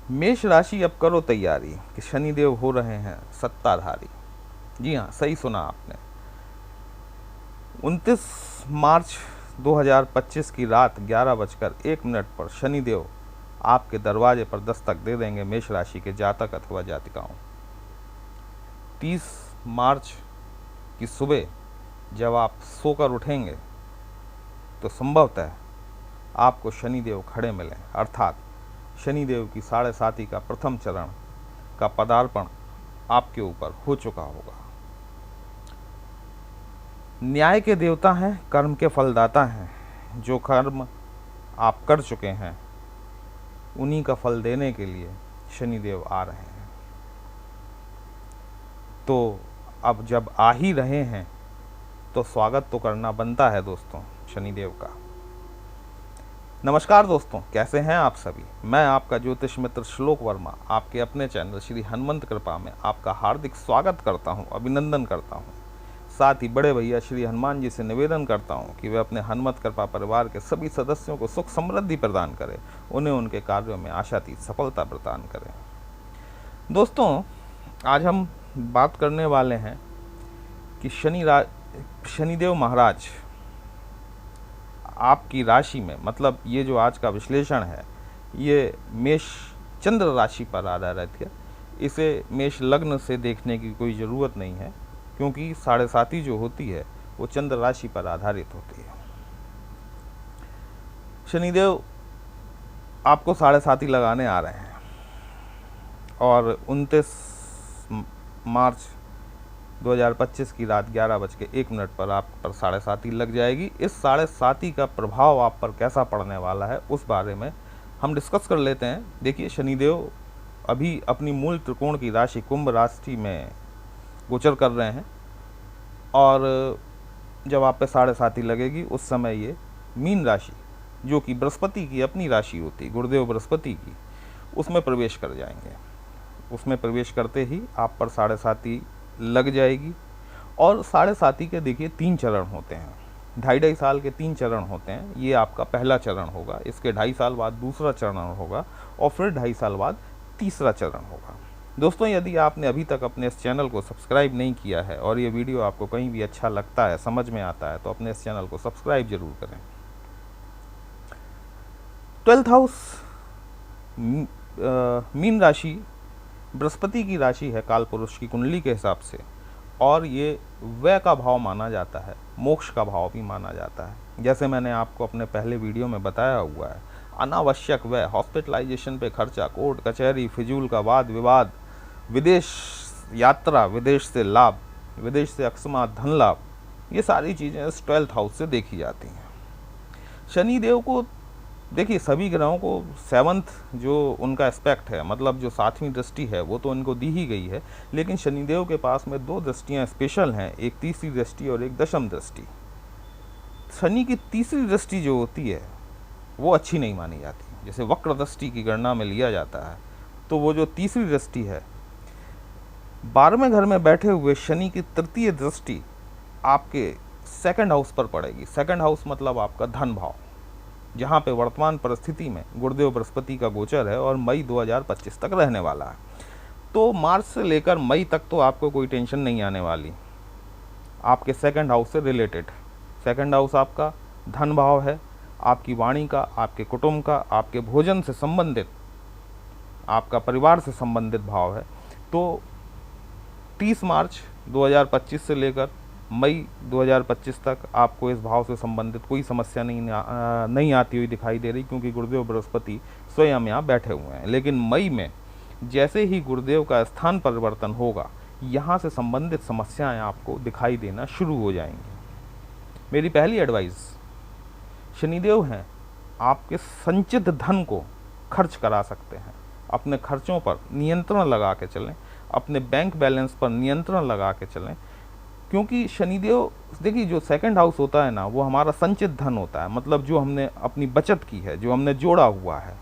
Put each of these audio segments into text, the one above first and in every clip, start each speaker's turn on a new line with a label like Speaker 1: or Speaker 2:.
Speaker 1: मेष राशि, अब करो तैयारी कि शनिदेव हो रहे हैं सत्ताधारी। जी हाँ, सही सुना आपने। 29 मार्च 2025 की रात 11:01 पर शनिदेव आपके दरवाजे पर दस्तक दे देंगे मेष राशि के जातक अथवा जातिकाओं। 30 मार्च की सुबह जब आप सोकर उठेंगे तो संभवतः आपको शनिदेव खड़े मिलें, अर्थात शनिदेव की 7.5 का प्रथम चरण का पदार्पण आपके ऊपर हो चुका होगा। न्याय के देवता हैं, कर्म के फलदाता हैं। जो कर्म आप कर चुके हैं उन्हीं का फल देने के लिए शनिदेव आ रहे हैं। तो अब जब आ ही रहे हैं तो स्वागत तो करना बनता है दोस्तों शनिदेव का। नमस्कार दोस्तों, कैसे हैं आप सभी। मैं आपका ज्योतिष मित्र श्लोक वर्मा आपके अपने चैनल श्री हनुमंत कृपा में आपका हार्दिक स्वागत करता हूं, अभिनंदन करता हूं। साथ ही बड़े भैया श्री हनुमान जी से निवेदन करता हूं कि वे अपने हनुमत कृपा परिवार के सभी सदस्यों को सुख समृद्धि प्रदान करें, उन्हें उनके कार्यों में आशातीत सफलता प्रदान करें। दोस्तों, आज हम बात करने वाले हैं कि शनिदेव महाराज आपकी राशि में, मतलब ये जो आज का विश्लेषण है ये मेष चंद्र राशि पर आधारित है। इसे मेष लग्न से देखने की कोई ज़रूरत नहीं है, क्योंकि 7.5 जो होती है वो चंद्र राशि पर आधारित होती है। शनिदेव आपको 7.5 लगाने आ रहे हैं और 29 मार्च 2025 की रात 11:01 पर आप पर 7.5 लग जाएगी। इस 7.5 का प्रभाव आप पर कैसा पड़ने वाला है उस बारे में हम डिस्कस कर लेते हैं। देखिए, शनिदेव अभी अपनी मूल त्रिकोण की राशि कुंभ राशि में गोचर कर रहे हैं और जब आप पे 7.5 लगेगी उस समय ये मीन राशि, जो कि बृहस्पति की अपनी राशि होती है, गुरुदेव बृहस्पति की, उसमें प्रवेश कर जाएंगे। उसमें प्रवेश करते ही आप पर 7.5 लग जाएगी। और 7.5 के देखिए 3 चरण होते हैं, 2.5 साल के 3 चरण होते हैं। ये आपका पहला चरण होगा, इसके 2.5 साल बाद दूसरा चरण होगा और फिर 2.5 साल बाद तीसरा चरण होगा। दोस्तों, यदि आपने अभी तक अपने इस चैनल को सब्सक्राइब नहीं किया है और ये वीडियो आपको कहीं भी अच्छा लगता है, समझ में आता है, तो अपने इस चैनल को सब्सक्राइब जरूर करें। 12th हाउस मीन राशि बृहस्पति की राशि है काल पुरुष की कुंडली के हिसाब से, और ये व्यय का भाव माना जाता है, मोक्ष का भाव भी माना जाता है। जैसे मैंने आपको अपने पहले वीडियो में बताया हुआ है, अनावश्यक व्यय, हॉस्पिटलाइजेशन पे खर्चा, कोर्ट कचहरी, फिजूल का वाद विवाद, विदेश यात्रा, विदेश से लाभ, विदेश से अकस्मात धन लाभ, ये सारी चीज़ें इस 12th हाउस से देखी जाती हैं। शनिदेव को देखिए, सभी ग्रहों को 7th जो उनका एस्पेक्ट है, मतलब जो 7वीं दृष्टि है, वो तो इनको दी ही गई है, लेकिन शनिदेव के पास में 2 दृष्टियाँ स्पेशल हैं, एक तीसरी दृष्टि और एक दशम दृष्टि। शनि की तीसरी दृष्टि जो होती है वो अच्छी नहीं मानी जाती। जैसे वक्र दृष्टि की गणना में लिया जाता है, तो वो जो तीसरी दृष्टि है, 12वें घर में बैठे हुए शनि की तृतीय दृष्टि आपके 2nd हाउस पर पड़ेगी। 2nd हाउस मतलब आपका धन भाव, जहाँ पे वर्तमान परिस्थिति में गुरुदेव बृहस्पति का गोचर है और मई 2025 तक रहने वाला है। तो मार्च से लेकर मई तक तो आपको कोई टेंशन नहीं आने वाली आपके 2nd हाउस से रिलेटेड। 2nd हाउस आपका धन भाव है, आपकी वाणी का, आपके कुटुंब का, आपके भोजन से संबंधित, आपका परिवार से संबंधित भाव है। तो 30 मार्च 2025 से लेकर मई 2025 तक आपको इस भाव से संबंधित कोई समस्या नहीं आती हुई दिखाई दे रही, क्योंकि गुरुदेव बृहस्पति स्वयं यहाँ बैठे हुए हैं। लेकिन मई में जैसे ही गुरुदेव का स्थान परिवर्तन होगा, यहाँ से संबंधित समस्याएं आपको दिखाई देना शुरू हो जाएंगी। मेरी पहली एडवाइस, शनिदेव हैं, आपके संचित धन को खर्च करा सकते हैं। अपने खर्चों पर नियंत्रण लगा के चलें, अपने बैंक बैलेंस पर नियंत्रण लगा के चलें, क्योंकि शनिदेव, देखिए, जो 2nd हाउस होता है ना, वो हमारा संचित धन होता है, मतलब जो हमने अपनी बचत की है, जो हमने जोड़ा हुआ है।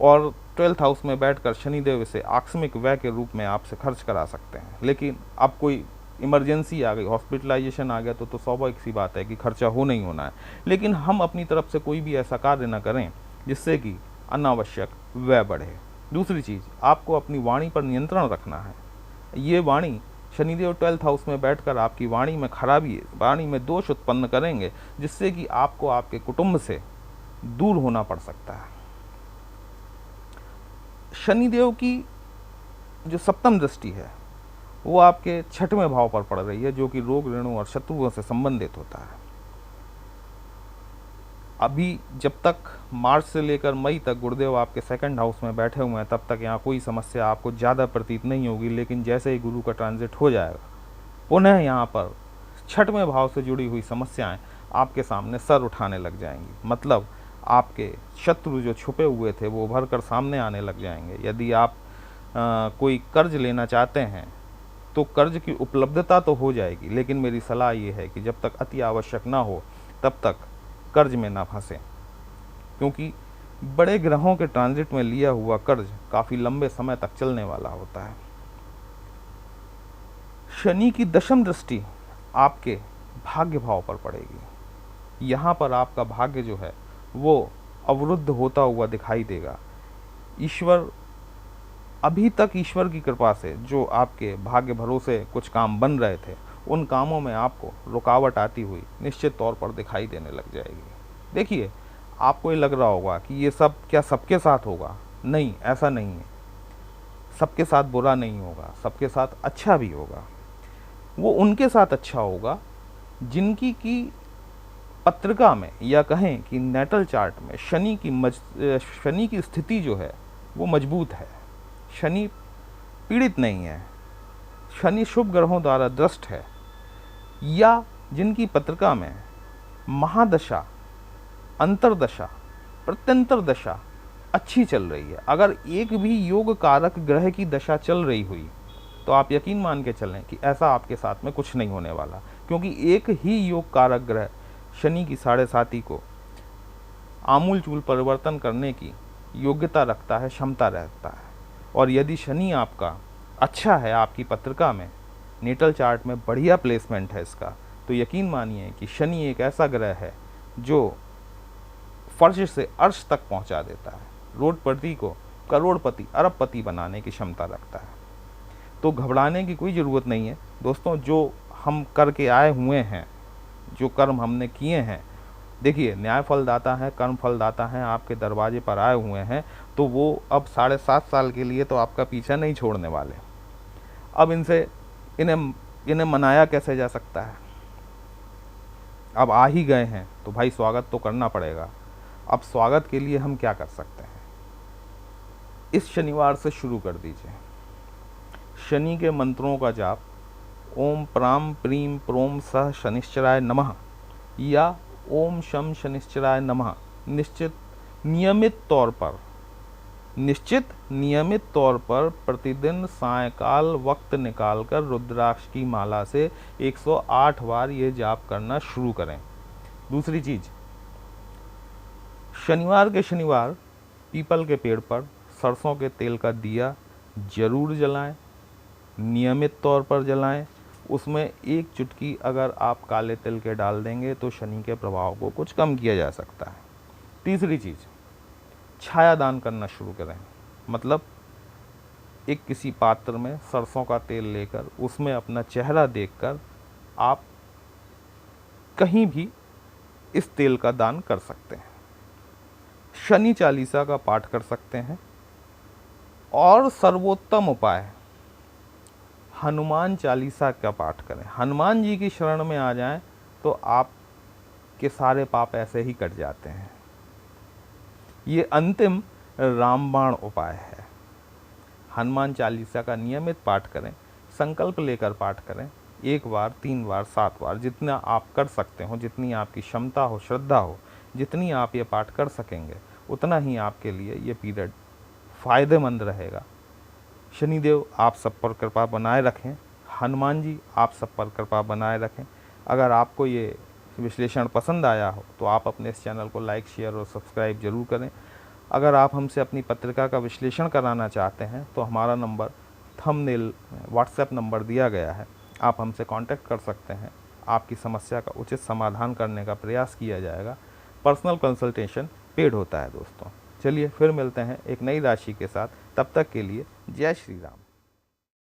Speaker 1: और 12th हाउस में बैठकर शनिदेव इसे आकस्मिक व्यय के रूप में आपसे खर्च करा सकते हैं। लेकिन अब कोई इमरजेंसी आ गई, हॉस्पिटलाइजेशन आ गया, तो स्वाभाविक सी बात है कि खर्चा हो नहीं होना है। लेकिन हम अपनी तरफ से कोई भी ऐसा कार्य न करें जिससे कि अनावश्यक व्यय बढ़े। दूसरी चीज़, आपको अपनी वाणी पर नियंत्रण रखना है। ये वाणी, शनिदेव 12th हाउस में बैठकर आपकी वाणी में खराबी, वाणी में दोष उत्पन्न करेंगे, जिससे कि आपको आपके कुटुंब से दूर होना पड़ सकता है। शनिदेव की जो सप्तम दृष्टि है वो आपके 6वें भाव पर पड़ रही है, जो कि रोग, ऋणों और शत्रुओं से संबंधित होता है। अभी जब तक मार्च से लेकर मई तक गुरुदेव आपके 2nd हाउस में बैठे हुए हैं, तब तक यहाँ कोई समस्या आपको ज़्यादा प्रतीत नहीं होगी। लेकिन जैसे ही गुरु का ट्रांजिट हो जाएगा, पुनः यहाँ पर 6वें भाव से जुड़ी हुई समस्याएं आपके सामने सर उठाने लग जाएंगी। मतलब आपके शत्रु जो छुपे हुए थे वो उभर कर सामने आने लग जाएंगे। यदि आप कोई कर्ज लेना चाहते हैं तो कर्ज की उपलब्धता तो हो जाएगी, लेकिन मेरी सलाह ये है कि जब तक अति आवश्यक ना हो तब तक कर्ज में ना फंसें, क्योंकि बड़े ग्रहों के ट्रांजिट में लिया हुआ कर्ज काफ़ी लंबे समय तक चलने वाला होता है। शनि की 10वीं दृष्टि आपके भाग्य भाव पर पड़ेगी। यहाँ पर आपका भाग्य जो है वो अवरुद्ध होता हुआ दिखाई देगा। ईश्वर, अभी तक ईश्वर की कृपा से जो आपके भाग्य भरोसे कुछ काम बन रहे थे, उन कामों में आपको रुकावट आती हुई निश्चित तौर पर दिखाई देने लग जाएगी। देखिए, आपको ये लग रहा होगा कि ये सब क्या सबके साथ होगा? नहीं, ऐसा नहीं है। सबके साथ बुरा नहीं होगा, सबके साथ अच्छा भी होगा। वो उनके साथ अच्छा होगा जिनकी की पत्रिका में, या कहें कि नेटल चार्ट में शनि की स्थिति जो है वो मजबूत है। शनि पीड़ित नहीं है, शनि शुभ ग्रहों द्वारा दृष्ट है, या जिनकी पत्रिका में महादशा, अंतरदशा, प्रत्यंतर दशा अच्छी चल रही है। अगर एक भी योग कारक ग्रह की दशा चल रही हुई तो आप यकीन मान के चलें कि ऐसा आपके साथ में कुछ नहीं होने वाला, क्योंकि एक ही योग कारक ग्रह शनि की 7.5 को आमूल चूल परिवर्तन करने की योग्यता रखता है, क्षमता रखता है। और यदि शनि आपका अच्छा है, आपकी पत्रिका में नेटल चार्ट में बढ़िया प्लेसमेंट है इसका, तो यकीन मानिए कि शनि एक ऐसा ग्रह है जो फर्श से अर्श तक पहुंचा देता है। रोडपति को करोड़पति, अरबपति बनाने की क्षमता रखता है। तो घबराने की कोई ज़रूरत नहीं है दोस्तों। जो हम करके आए हुए हैं, जो कर्म हमने किए हैं, देखिए, न्याय फलदाता है, कर्म फलदाता है, आपके दरवाजे पर आए हुए हैं, तो वो अब 7.5 साल के लिए तो आपका पीछा नहीं छोड़ने वाले। अब इन्हें मनाया कैसे जा सकता है? अब आ ही गए हैं तो भाई स्वागत तो करना पड़ेगा। अब स्वागत के लिए हम क्या कर सकते हैं? इस शनिवार से शुरू कर दीजिए शनि के मंत्रों का जाप। ओम प्राम प्रीम प्रोम सह शनिश्चराय नमः या ओम शम शनिश्चराय नमः नियमित तौर पर प्रतिदिन सायकाल वक्त निकालकर रुद्राक्ष की माला से 108 बार ये जाप करना शुरू करें। दूसरी चीज, शनिवार के शनिवार पीपल के पेड़ पर सरसों के तेल का दिया जरूर जलाएं, नियमित तौर पर जलाएं। उसमें 1 चुटकी अगर आप काले तिल के डाल देंगे तो शनि के प्रभाव को कुछ कम किया जा सकता है। तीसरी चीज़, छाया दान करना शुरू करें। मतलब एक किसी पात्र में सरसों का तेल लेकर उसमें अपना चेहरा देखकर आप कहीं भी इस तेल का दान कर सकते हैं। शनि चालीसा का पाठ कर सकते हैं। और सर्वोत्तम उपाय, हनुमान चालीसा का पाठ करें। हनुमान जी की शरण में आ जाएं तो आपके सारे पाप ऐसे ही कट जाते हैं। ये अंतिम रामबाण उपाय है। हनुमान चालीसा का नियमित पाठ करें, संकल्प लेकर पाठ करें। 1 बार, 3 बार, 7 बार, जितना आप कर सकते हो, जितनी आपकी क्षमता हो, श्रद्धा हो, जितनी आप ये पाठ कर सकेंगे, उतना ही आपके लिए ये पीरियड फ़ायदेमंद रहेगा। शनिदेव आप सब पर कृपा बनाए रखें। हनुमान जी आप सब पर कृपा बनाए रखें। अगर आपको ये विश्लेषण पसंद आया हो तो आप अपने इस चैनल को लाइक, शेयर और सब्सक्राइब जरूर करें। अगर आप हमसे अपनी पत्रिका का विश्लेषण कराना चाहते हैं तो हमारा नंबर थंबनेल व्हाट्सएप नंबर दिया गया है, आप हमसे कांटेक्ट कर सकते हैं। आपकी समस्या का उचित समाधान करने का प्रयास किया जाएगा। पर्सनल कंसल्टेशन पेड होता है दोस्तों। चलिए फिर मिलते हैं एक नई राशि के साथ, तब तक के लिए जय श्री राम।